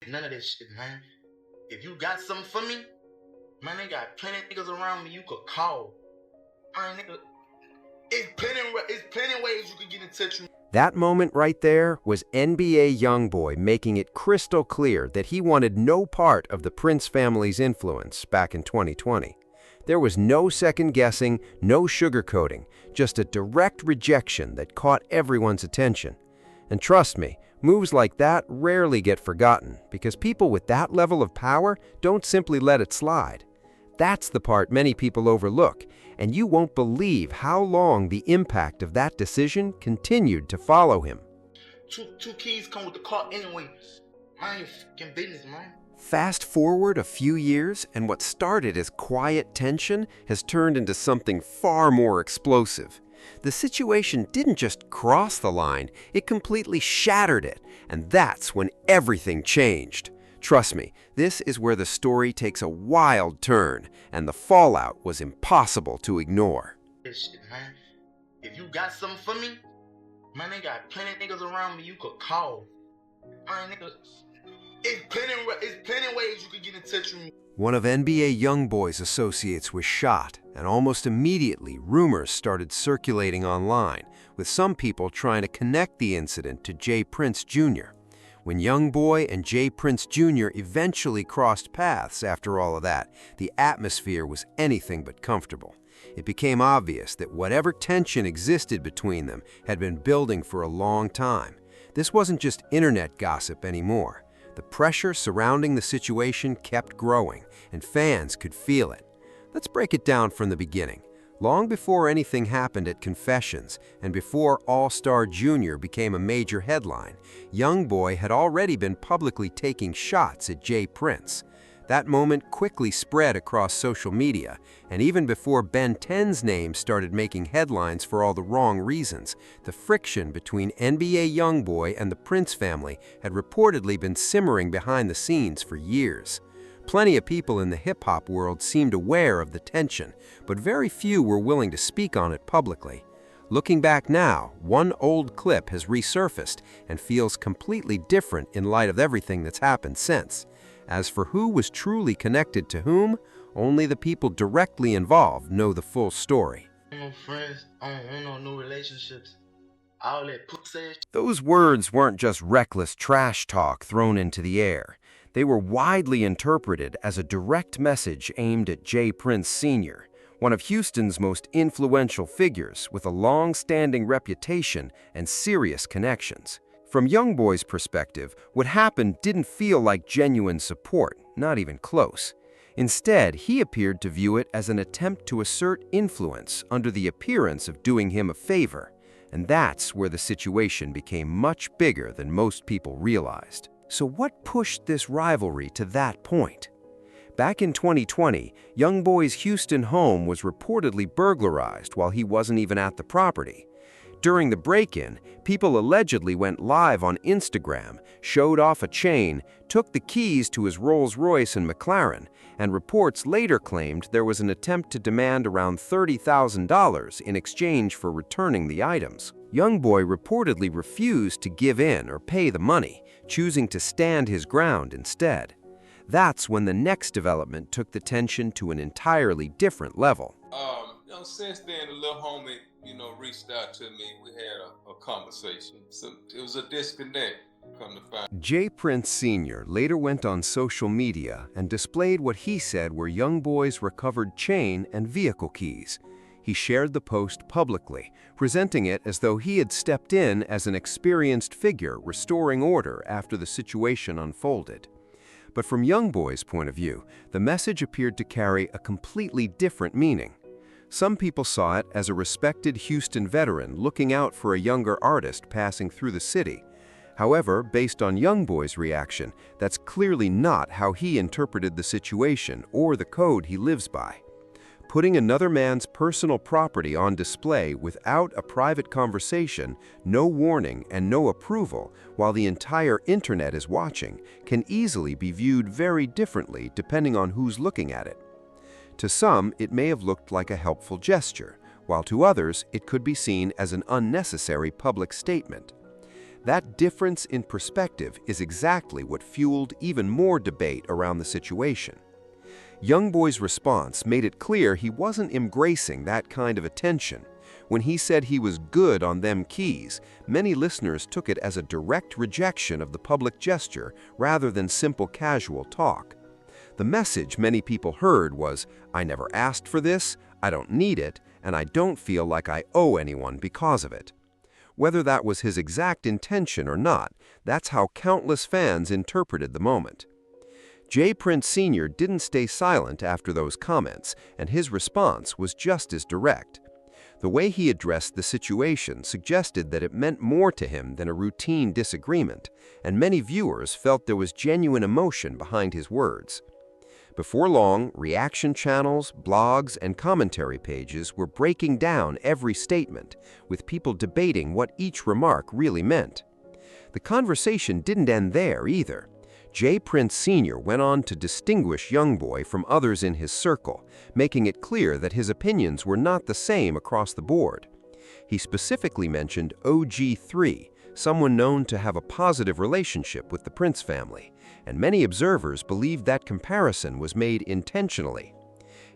None of this shit, man. If you got something for me, man, they got plenty of niggas around me you could call. Man, nigga, it's plenty ways you could get in touch with me. That moment right there was NBA YoungBoy making it crystal clear that he wanted no part of the Prince family's influence back in 2020. There was no second guessing, no sugarcoating, just a direct rejection that caught everyone's attention. And trust me, moves like that rarely get forgotten because people with that level of power don't simply let it slide. That's the part many people overlook, and you won't believe how long the impact of that decision continued to follow him. Two keys come with the car anyway. Mind your fucking business, man. Fast forward a few years, and what started as quiet tension has turned into something far more explosive. The situation didn't just cross the line, it completely shattered it, and that's when everything changed. Trust me, this is where the story takes a wild turn, and the fallout was impossible to ignore. This shit, man. If you got something for me, man, they got plenty of niggas around me you could call. Man, nigga, it's plenty ways you could get in touch with me. One of NBA YoungBoy's associates was shot, and almost immediately rumors started circulating online, with some people trying to connect the incident to J. Prince Jr. When YoungBoy and J. Prince Jr. eventually crossed paths after all of that, the atmosphere was anything but comfortable. It became obvious that whatever tension existed between them had been building for a long time. This wasn't just internet gossip anymore. The pressure surrounding the situation kept growing, and fans could feel it. Let's break it down from the beginning. Long before anything happened at Confessions, and before All-Star Jr. became a major headline, YoungBoy had already been publicly taking shots at J. Prince. That moment quickly spread across social media, and even before Ben 10's name started making headlines for all the wrong reasons, the friction between NBA YoungBoy and the Prince family had reportedly been simmering behind the scenes for years. Plenty of people in the hip-hop world seemed aware of the tension, but very few were willing to speak on it publicly. Looking back now, one old clip has resurfaced and feels completely different in light of everything that's happened since. As for who was truly connected to whom, only the people directly involved know the full story. No friends, I don't want no new relationships. All that pussy. Those words weren't just reckless trash talk thrown into the air. They were widely interpreted as a direct message aimed at J. Prince Sr., one of Houston's most influential figures with a long-standing reputation and serious connections. From YoungBoy's perspective, what happened didn't feel like genuine support, not even close. Instead, he appeared to view it as an attempt to assert influence under the appearance of doing him a favor. And that's where the situation became much bigger than most people realized. So what pushed this rivalry to that point? Back in 2020, YoungBoy's Houston home was reportedly burglarized while he wasn't even at the property. During the break-in, people allegedly went live on Instagram, showed off a chain, took the keys to his Rolls-Royce and McLaren, and reports later claimed there was an attempt to demand around $30,000 in exchange for returning the items. YoungBoy reportedly refused to give in or pay the money, choosing to stand his ground instead. That's when the next development took the tension to an entirely different level. Since then, the little homie, reached out to me. We had a conversation. So it was a disconnect, come to find. J. Prince Sr. later went on social media and displayed what he said were YoungBoy's recovered chain and vehicle keys. He shared the post publicly, presenting it as though he had stepped in as an experienced figure restoring order after the situation unfolded. But from YoungBoy's point of view, the message appeared to carry a completely different meaning. Some people saw it as a respected Houston veteran looking out for a younger artist passing through the city. However, based on YoungBoy's reaction, that's clearly not how he interpreted the situation or the code he lives by. Putting another man's personal property on display without a private conversation, no warning, and no approval, while the entire internet is watching, can easily be viewed very differently depending on who's looking at it. To some, it may have looked like a helpful gesture, while to others, it could be seen as an unnecessary public statement. That difference in perspective is exactly what fueled even more debate around the situation. YoungBoy's response made it clear he wasn't embracing that kind of attention. When he said he was good on them keys, many listeners took it as a direct rejection of the public gesture rather than simple casual talk. The message many people heard was, "I never asked for this, I don't need it, and I don't feel like I owe anyone because of it." Whether that was his exact intention or not, that's how countless fans interpreted the moment. J. Prince Sr. didn't stay silent after those comments, and his response was just as direct. The way he addressed the situation suggested that it meant more to him than a routine disagreement, and many viewers felt there was genuine emotion behind his words. Before long, reaction channels, blogs, and commentary pages were breaking down every statement, with people debating what each remark really meant. The conversation didn't end there either. J. Prince Sr. went on to distinguish YoungBoy from others in his circle, making it clear that his opinions were not the same across the board. He specifically mentioned OG3, someone known to have a positive relationship with the Prince family, and many observers believed that comparison was made intentionally.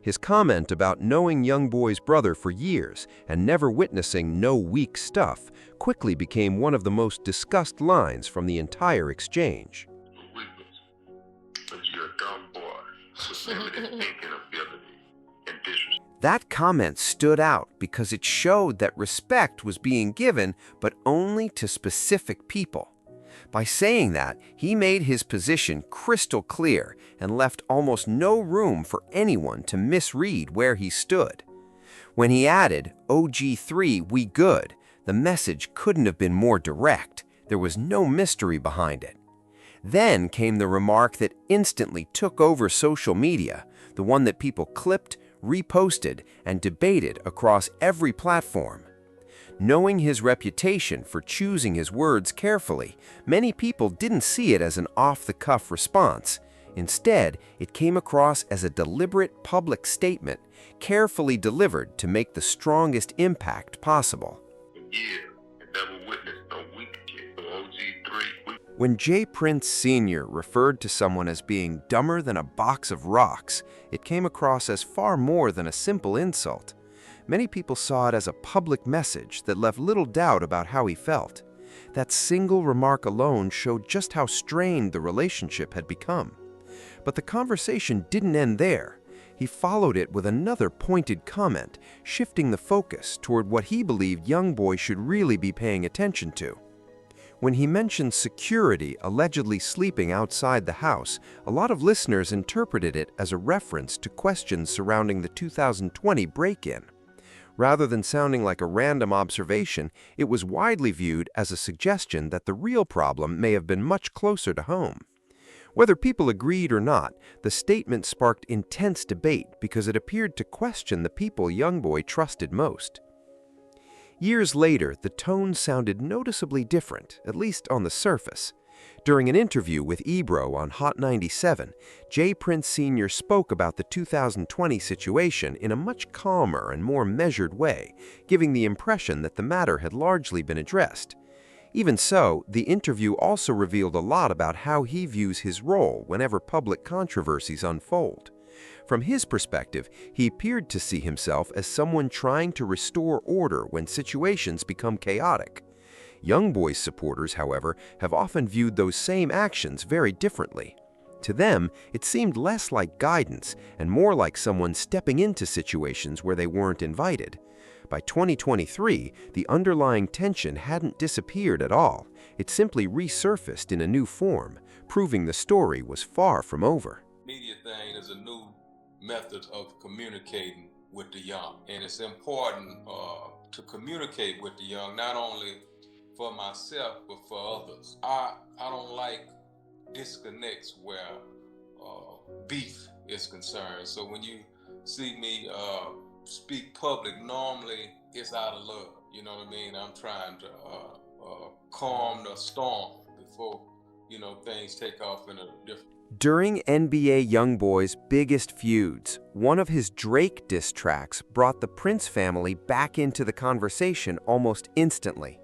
His comment about knowing YoungBoy's brother for years and never witnessing no weak stuff quickly became one of the most discussed lines from the entire exchange. That comment stood out because it showed that respect was being given, but only to specific people. By saying that, he made his position crystal clear and left almost no room for anyone to misread where he stood. When he added, "OG3, we good," the message couldn't have been more direct. There was no mystery behind it. Then came the remark that instantly took over social media, the one that people clipped, reposted, and debated across every platform. Knowing his reputation for choosing his words carefully, many people didn't see it as an off-the-cuff response. Instead, it came across as a deliberate public statement, carefully delivered to make the strongest impact possible. When J. Prince Sr. referred to someone as being dumber than a box of rocks, it came across as far more than a simple insult. Many people saw it as a public message that left little doubt about how he felt. That single remark alone showed just how strained the relationship had become. But the conversation didn't end there. He followed it with another pointed comment, shifting the focus toward what he believed YoungBoy should really be paying attention to. When he mentioned security allegedly sleeping outside the house, a lot of listeners interpreted it as a reference to questions surrounding the 2020 break-in. Rather than sounding like a random observation, it was widely viewed as a suggestion that the real problem may have been much closer to home. Whether people agreed or not, the statement sparked intense debate because it appeared to question the people YoungBoy trusted most. Years later, the tone sounded noticeably different, at least on the surface. During an interview with Ebro on Hot 97, J. Prince Sr. spoke about the 2020 situation in a much calmer and more measured way, giving the impression that the matter had largely been addressed. Even so, the interview also revealed a lot about how he views his role whenever public controversies unfold. From his perspective, he appeared to see himself as someone trying to restore order when situations become chaotic. YoungBoy's supporters, however, have often viewed those same actions very differently. To them, it seemed less like guidance and more like someone stepping into situations where they weren't invited. By 2023, the underlying tension hadn't disappeared at all. It simply resurfaced in a new form, proving the story was far from over. Media thing is a new method of communicating with the young, and it's important to communicate with the young, not only for myself but for others. I don't like disconnects where beef is concerned. So when you see me speak public, normally it's out of love. You know what I mean? I'm trying to calm the storm before things take off in a different. During NBA YoungBoy's biggest feuds, one of his Drake diss tracks brought the Prince family back into the conversation almost instantly.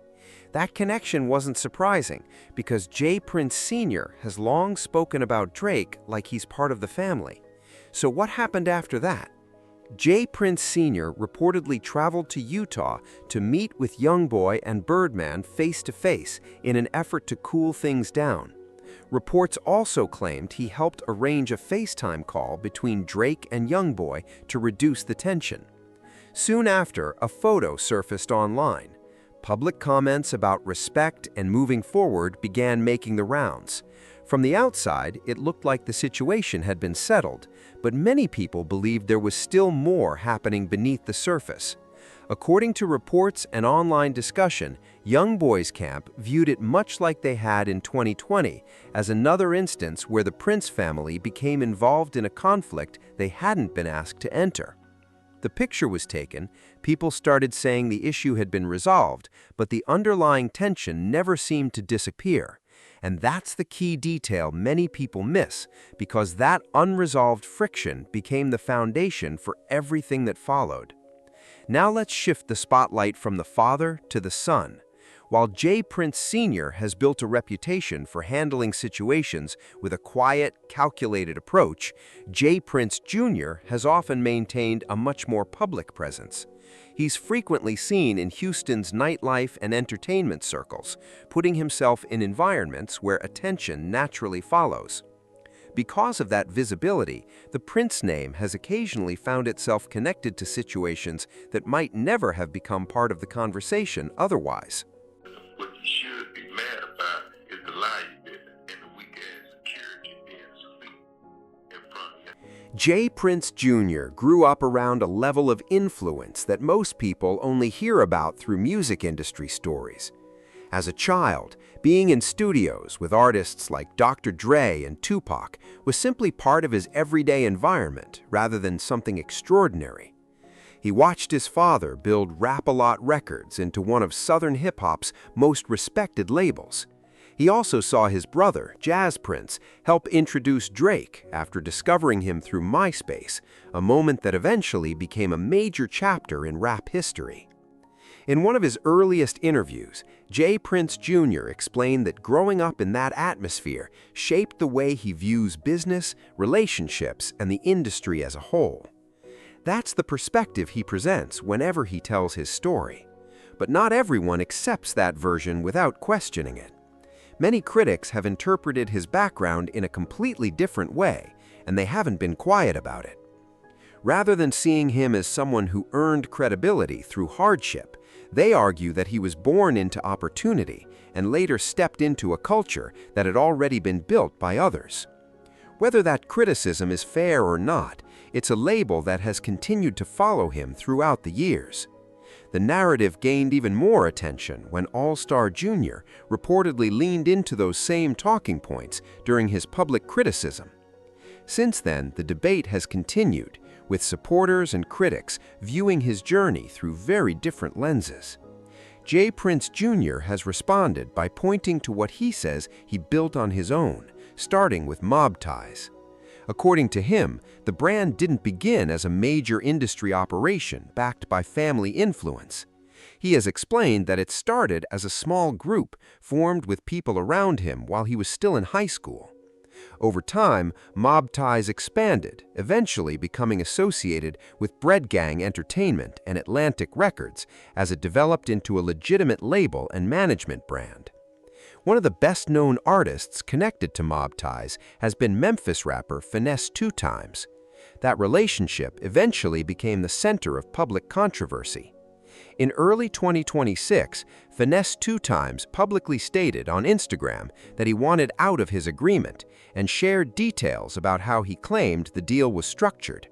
That connection wasn't surprising because J. Prince Sr. has long spoken about Drake like he's part of the family. So what happened after that? J. Prince Sr. reportedly traveled to Utah to meet with YoungBoy and Birdman face-to-face in an effort to cool things down. Reports also claimed he helped arrange a FaceTime call between Drake and YoungBoy to reduce the tension. Soon after, a photo surfaced online. Public comments about respect and moving forward began making the rounds. From the outside, it looked like the situation had been settled, but many people believed there was still more happening beneath the surface. According to reports and online discussion, YoungBoy's camp viewed it much like they had in 2020, as another instance where the Prince family became involved in a conflict they hadn't been asked to enter. The picture was taken, people started saying the issue had been resolved, but the underlying tension never seemed to disappear. And that's the key detail many people miss, because that unresolved friction became the foundation for everything that followed. Now let's shift the spotlight from the father to the son. While J. Prince Sr. has built a reputation for handling situations with a quiet, calculated approach, J. Prince Jr. has often maintained a much more public presence. He's frequently seen in Houston's nightlife and entertainment circles, putting himself in environments where attention naturally follows. Because of that visibility, the Prince name has occasionally found itself connected to situations that might never have become part of the conversation otherwise. What you should be mad about is the lie you did and the weak-ass security being asleep in front of you. J. Prince Jr. grew up around a level of influence that most people only hear about through music industry stories. As a child, being in studios with artists like Dr. Dre and Tupac was simply part of his everyday environment rather than something extraordinary. He watched his father build Rap-A-Lot Records into one of Southern hip-hop's most respected labels. He also saw his brother, Jazz Prince, help introduce Drake after discovering him through MySpace, a moment that eventually became a major chapter in rap history. In one of his earliest interviews, J. Prince Jr. explained that growing up in that atmosphere shaped the way he views business, relationships, and the industry as a whole. That's the perspective he presents whenever he tells his story. But not everyone accepts that version without questioning it. Many critics have interpreted his background in a completely different way, and they haven't been quiet about it. Rather than seeing him as someone who earned credibility through hardship, they argue that he was born into opportunity and later stepped into a culture that had already been built by others. Whether that criticism is fair or not, it's a label that has continued to follow him throughout the years. The narrative gained even more attention when All-Star Jr. reportedly leaned into those same talking points during his public criticism. Since then, the debate has continued, with supporters and critics viewing his journey through very different lenses. J. Prince Jr. has responded by pointing to what he says he built on his own, starting with mob ties. According to him, the brand didn't begin as a major industry operation backed by family influence. He has explained that it started as a small group formed with people around him while he was still in high school. Over time, mob ties expanded, eventually becoming associated with Bread Gang Entertainment and Atlantic Records as it developed into a legitimate label and management brand. One of the best-known artists connected to mob ties has been Memphis rapper Finesse 2 Times. That relationship eventually became the center of public controversy. In early 2026, Finesse 2 Times publicly stated on Instagram that he wanted out of his agreement and shared details about how he claimed the deal was structured.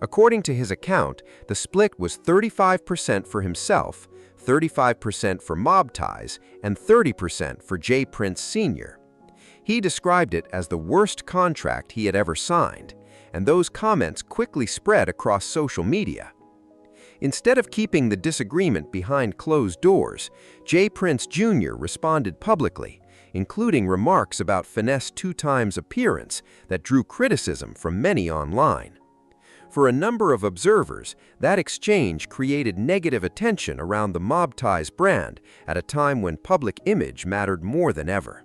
According to his account, the split was 35% for himself, 35% for mob ties, and 30% for J. Prince Sr. He described it as the worst contract he had ever signed, and those comments quickly spread across social media. Instead of keeping the disagreement behind closed doors, J. Prince Jr. responded publicly, including remarks about Finesse 2 Times' appearance that drew criticism from many online. For a number of observers, that exchange created negative attention around the Mob Ties brand at a time when public image mattered more than ever.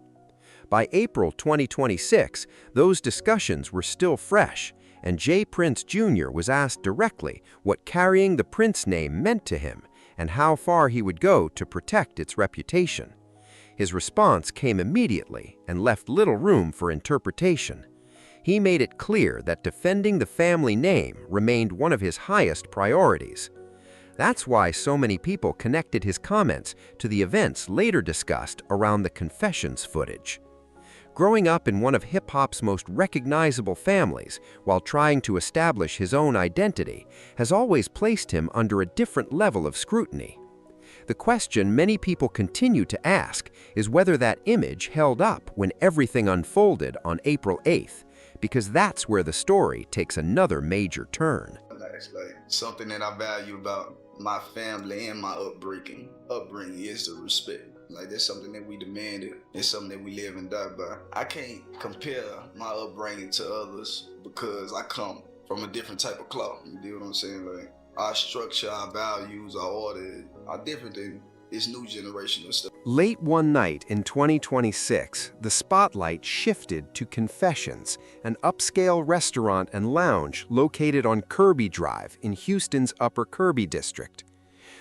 By April 2026, those discussions were still fresh, and J. Prince Jr. was asked directly what carrying the Prince name meant to him and how far he would go to protect its reputation. His response came immediately and left little room for interpretation. He made it clear that defending the family name remained one of his highest priorities. That's why so many people connected his comments to the events later discussed around the confessions footage. Growing up in one of hip-hop's most recognizable families while trying to establish his own identity has always placed him under a different level of scrutiny. The question many people continue to ask is whether that image held up when everything unfolded on April 8th, because that's where the story takes another major turn. Like something that I value about my family and my upbringing is the respect. Like that's something that we demanded. It's something that we live and die by. I can't compare my upbringing to others because I come from a different type of cloth. You know what I'm saying? Like our structure, our values, our order are different than this new generation of stuff. Late one night in 2026, the spotlight shifted to Confessions, an upscale restaurant and lounge located on Kirby Drive in Houston's Upper Kirby district.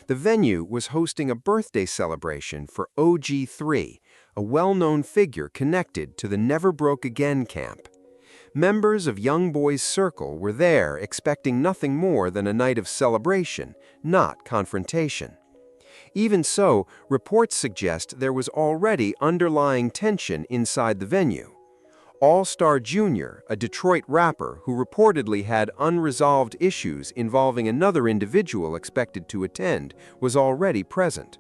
The venue was hosting a birthday celebration for OG3, a well-known figure connected to the Never Broke Again camp. Members of YoungBoy's circle were there expecting nothing more than a night of celebration, not confrontation. Even so, reports suggest there was already underlying tension inside the venue. All-Star Jr., a Detroit rapper who reportedly had unresolved issues involving another individual expected to attend, was already present.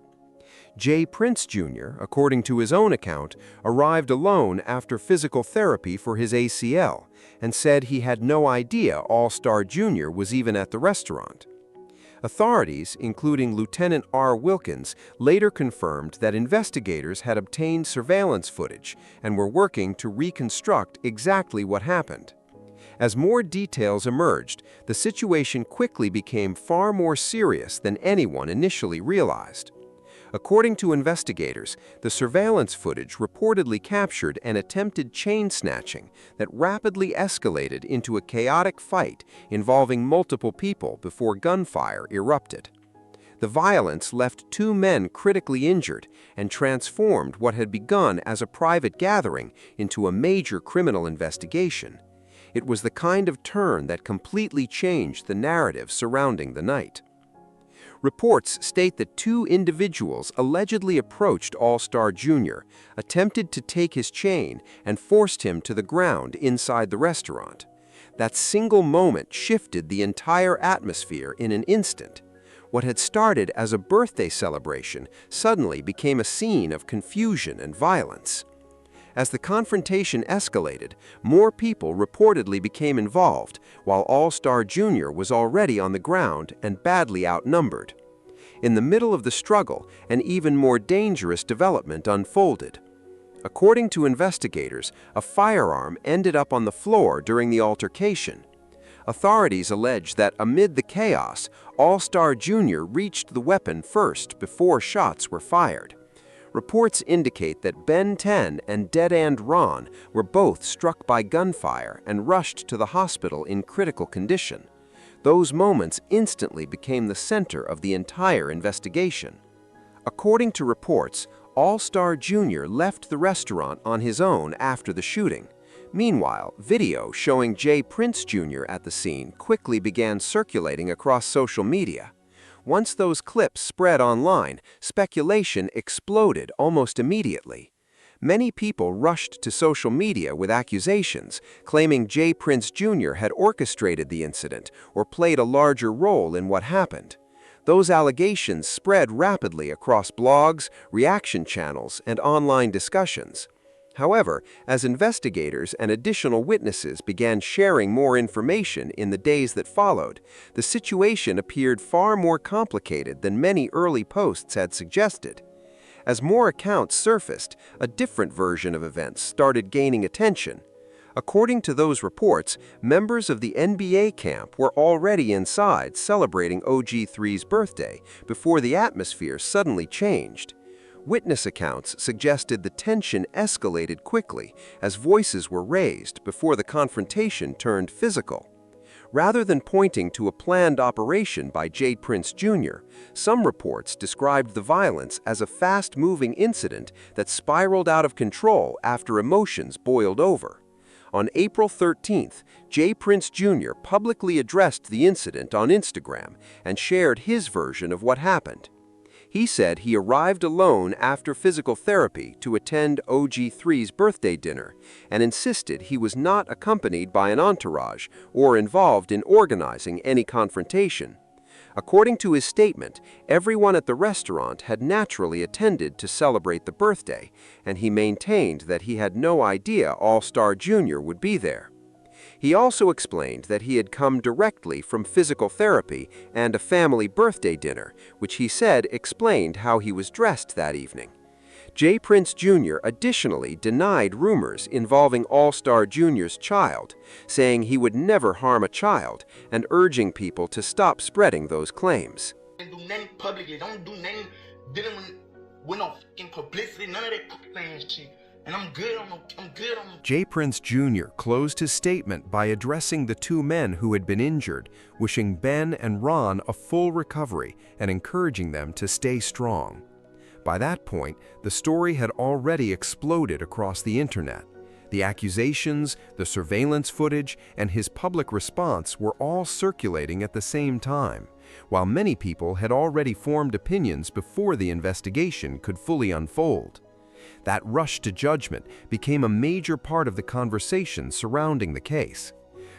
J. Prince Jr., according to his own account, arrived alone after physical therapy for his ACL and said he had no idea All-Star Jr. was even at the restaurant. Authorities, including Lieutenant R. Wilkins, later confirmed that investigators had obtained surveillance footage and were working to reconstruct exactly what happened. As more details emerged, the situation quickly became far more serious than anyone initially realized. According to investigators, the surveillance footage reportedly captured an attempted chain snatching that rapidly escalated into a chaotic fight involving multiple people before gunfire erupted. The violence left 2 men critically injured and transformed what had begun as a private gathering into a major criminal investigation. It was the kind of turn that completely changed the narrative surrounding the night. Reports state that 2 individuals allegedly approached All-Star Jr., attempted to take his chain, and forced him to the ground inside the restaurant. That single moment shifted the entire atmosphere in an instant. What had started as a birthday celebration suddenly became a scene of confusion and violence. As the confrontation escalated, more people reportedly became involved, while All-Star Jr. was already on the ground and badly outnumbered. In the middle of the struggle, an even more dangerous development unfolded. According to investigators, a firearm ended up on the floor during the altercation. Authorities allege that amid the chaos, All-Star Jr. reached the weapon first before shots were fired. Reports indicate that Ben 10 and Dead End Ron were both struck by gunfire and rushed to the hospital in critical condition. Those moments instantly became the center of the entire investigation. According to reports, All-Star Jr. left the restaurant on his own after the shooting. Meanwhile, video showing J. Prince Jr. at the scene quickly began circulating across social media. Once those clips spread online, speculation exploded almost immediately. Many people rushed to social media with accusations, claiming J. Prince Jr. had orchestrated the incident or played a larger role in what happened. Those allegations spread rapidly across blogs, reaction channels, and online discussions. However, as investigators and additional witnesses began sharing more information in the days that followed, the situation appeared far more complicated than many early posts had suggested. As more accounts surfaced, a different version of events started gaining attention. According to those reports, members of the NBA camp were already inside celebrating OG3's birthday before the atmosphere suddenly changed. Witness accounts suggested the tension escalated quickly as voices were raised before the confrontation turned physical. Rather than pointing to a planned operation by J. Prince Jr., some reports described the violence as a fast-moving incident that spiraled out of control after emotions boiled over. On April 13th, J. Prince Jr. publicly addressed the incident on Instagram and shared his version of what happened. He said he arrived alone after physical therapy to attend OG3's birthday dinner and insisted he was not accompanied by an entourage or involved in organizing any confrontation. According to his statement, everyone at the restaurant had naturally attended to celebrate the birthday, and he maintained that he had no idea All-Star Jr. would be there. He also explained that he had come directly from physical therapy and a family birthday dinner, which he said explained how he was dressed that evening. J. Prince Jr. additionally denied rumors involving All-Star Jr.'s child, saying he would never harm a child and urging people to stop spreading those claims. Don't do nothing publicly. Don't do nothing dealing with no fucking publicity. None of that shit. And I'm good on J. Prince Jr. closed his statement by addressing the two men who had been injured, wishing Ben and Ron a full recovery and encouraging them to stay strong. By that point, the story had already exploded across the internet. The accusations, the surveillance footage, and his public response were all circulating at the same time, while many people had already formed opinions before the investigation could fully unfold. That rush to judgment became a major part of the conversation surrounding the case.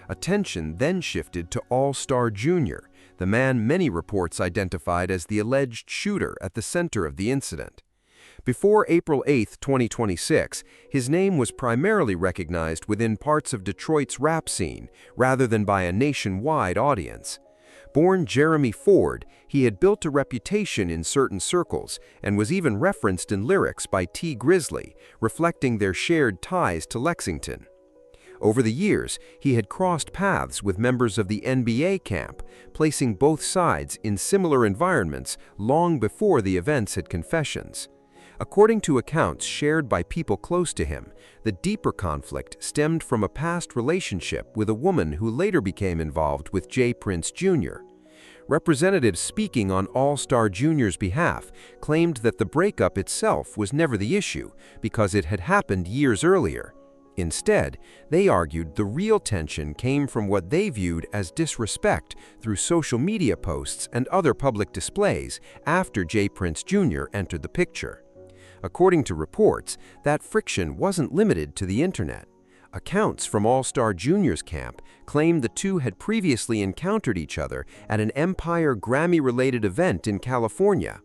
Attention then shifted to All-Star Jr., the man many reports identified as the alleged shooter at the center of the incident. Before April 8, 2026, his name was primarily recognized within parts of Detroit's rap scene, rather than by a nationwide audience. Born Jeremy Ford, he had built a reputation in certain circles and was even referenced in lyrics by T. Grizzly, reflecting their shared ties to Lexington. Over the years, he had crossed paths with members of the NBA camp, placing both sides in similar environments long before the events had confessions. According to accounts shared by people close to him, the deeper conflict stemmed from a past relationship with a woman who later became involved with J. Prince Jr. Representatives speaking on All-Star Jr.'s behalf claimed that the breakup itself was never the issue because it had happened years earlier. Instead, they argued the real tension came from what they viewed as disrespect through social media posts and other public displays after J. Prince Jr. entered the picture. According to reports, that friction wasn't limited to the internet. Accounts from All-Star Jr.'s camp claimed the two had previously encountered each other at an Empire Grammy-related event in California.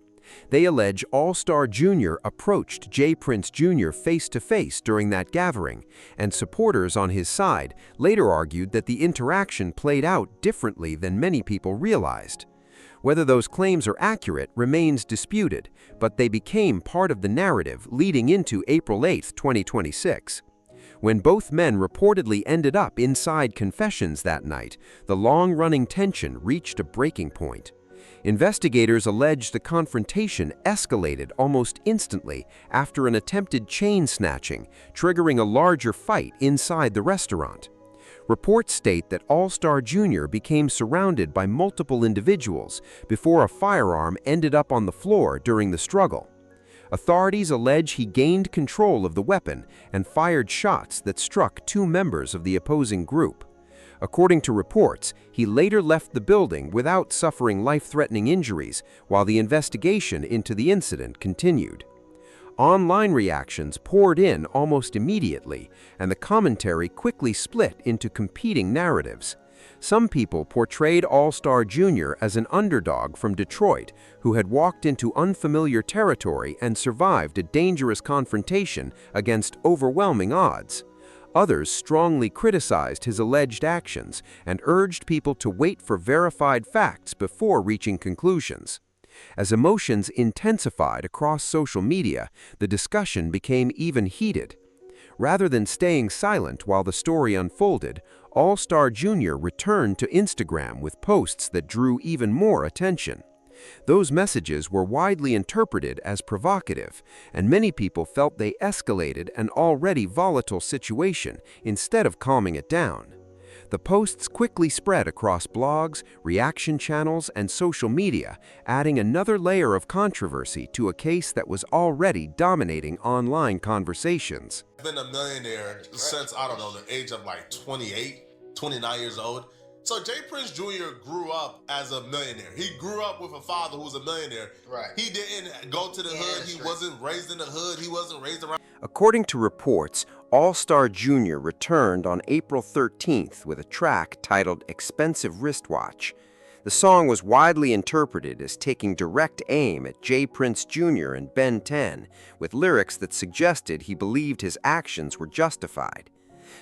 They allege All-Star Jr. approached J. Prince Jr. face-to-face during that gathering, and supporters on his side later argued that the interaction played out differently than many people realized. Whether those claims are accurate remains disputed, but they became part of the narrative leading into April 8, 2026. When both men reportedly ended up inside confessions that night, the long-running tension reached a breaking point. Investigators allege the confrontation escalated almost instantly after an attempted chain snatching, triggering a larger fight inside the restaurant. Reports state that All-Star Jr. became surrounded by multiple individuals before a firearm ended up on the floor during the struggle. Authorities allege he gained control of the weapon and fired shots that struck two members of the opposing group. According to reports, he later left the building without suffering life-threatening injuries while the investigation into the incident continued. Online reactions poured in almost immediately, and the commentary quickly split into competing narratives. Some people portrayed All-Star Jr. as an underdog from Detroit who had walked into unfamiliar territory and survived a dangerous confrontation against overwhelming odds. Others strongly criticized his alleged actions and urged people to wait for verified facts before reaching conclusions. As emotions intensified across social media, the discussion became even heated. Rather than staying silent while the story unfolded, All-Star Jr. returned to Instagram with posts that drew even more attention. Those messages were widely interpreted as provocative, and many people felt they escalated an already volatile situation instead of calming it down. The posts quickly spread across blogs, reaction channels, and social media, adding another layer of controversy to a case that was already dominating online conversations. I've been a millionaire since, I don't know, the age of like 28, 29 years old. So Jay Prince Jr. grew up as a millionaire. He grew up with a father who was a millionaire. Right. He didn't go to the hood. He wasn't raised in the hood. He wasn't raised around. According to reports, All-Star Jr. returned on April 13th with a track titled Expensive Wristwatch. The song was widely interpreted as taking direct aim at Jay Prince Jr. and Ben 10, with lyrics that suggested he believed his actions were justified.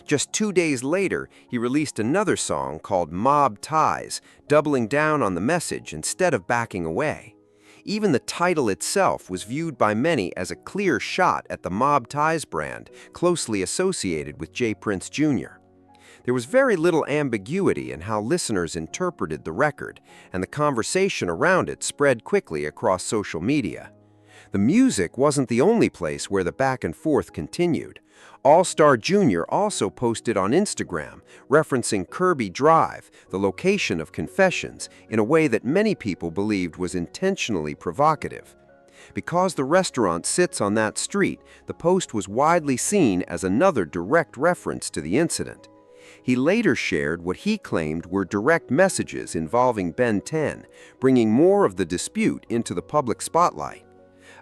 Just 2 days later, he released another song called Mob Ties, doubling down on the message instead of backing away. Even the title itself was viewed by many as a clear shot at the Mob Ties brand, closely associated with Jay Prince Jr. There was very little ambiguity in how listeners interpreted the record, and the conversation around it spread quickly across social media. The music wasn't the only place where the back and forth continued. All-Star Jr. also posted on Instagram, referencing Kirby Drive, the location of Confessions, in a way that many people believed was intentionally provocative. Because the restaurant sits on that street, the post was widely seen as another direct reference to the incident. He later shared what he claimed were direct messages involving Ben 10, bringing more of the dispute into the public spotlight.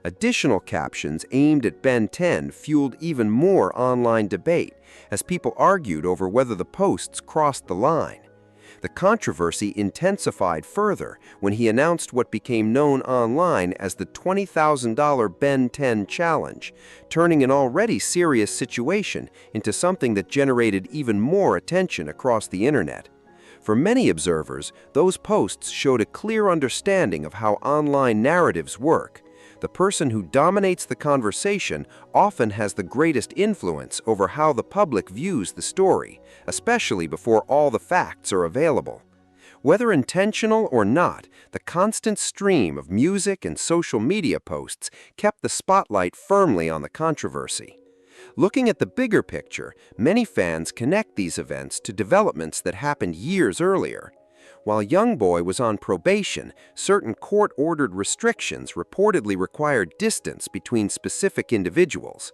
Additional captions aimed at Ben 10 fueled even more online debate, as people argued over whether the posts crossed the line. The controversy intensified further when he announced what became known online as the $20,000 Ben 10 challenge, turning an already serious situation into something that generated even more attention across the internet. For many observers, those posts showed a clear understanding of how online narratives work. The person who dominates the conversation often has the greatest influence over how the public views the story, especially before all the facts are available. Whether intentional or not, the constant stream of music and social media posts kept the spotlight firmly on the controversy. Looking at the bigger picture, many fans connect these events to developments that happened years earlier. While YoungBoy was on probation, certain court-ordered restrictions reportedly required distance between specific individuals.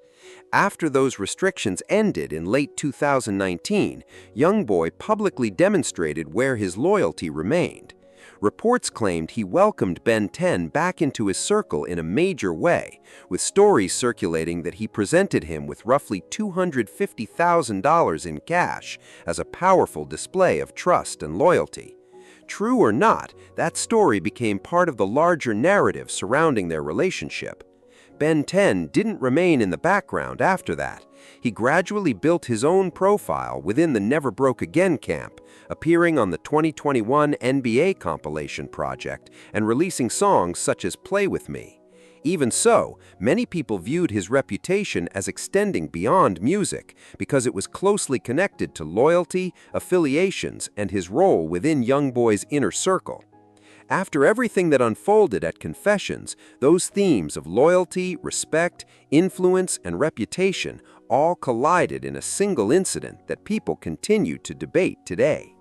After those restrictions ended in late 2019, YoungBoy publicly demonstrated where his loyalty remained. Reports claimed he welcomed Ben 10 back into his circle in a major way, with stories circulating that he presented him with roughly $250,000 in cash as a powerful display of trust and loyalty. True or not, that story became part of the larger narrative surrounding their relationship. Ben 10 didn't remain in the background after that. He gradually built his own profile within the Never Broke Again camp, appearing on the 2021 NBA compilation project and releasing songs such as Play With Me. Even so, many people viewed his reputation as extending beyond music because it was closely connected to loyalty, affiliations, and his role within YoungBoy's inner circle. After everything that unfolded at Confessions, those themes of loyalty, respect, influence, and reputation all collided in a single incident that people continue to debate today.